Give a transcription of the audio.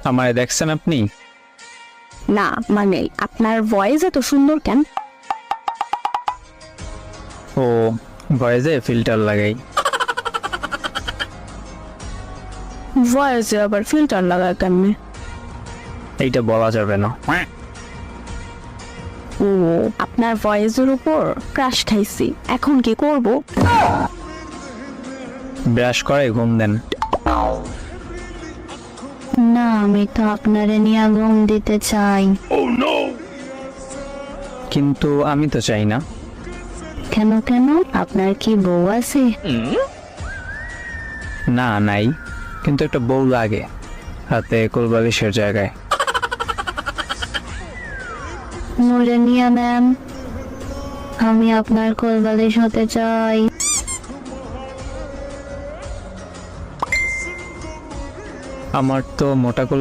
আমায় দেখছেন আপনি? না মানে আপনার ভয়েস এত সুন্দর কেন? ও ভয়েসে ফিল্টার লাগাই। ভয়েসে আবার ফিল্টার লাগায় কেমনে? এইটা বলা যাবে না। ও আপনার ভয়েসের উপর ক্রাশ খাইছি, এখন কি করব? ব্রাশ করে ঘুম দেন। না আমি তো আপনারে নিয়ে ঘুম দিতে চাই। কিন্তু আমি তো চাই না। কেন কেন, আপনার কি বউ আছে? না নাই, কিন্তু একটা বউ লাগে হাতে কোলবালিশের জায়গায়। মোরে নিয়ে নেন, আমি আপনার কোলবালিশ হতে চাই। আমার তো মোটা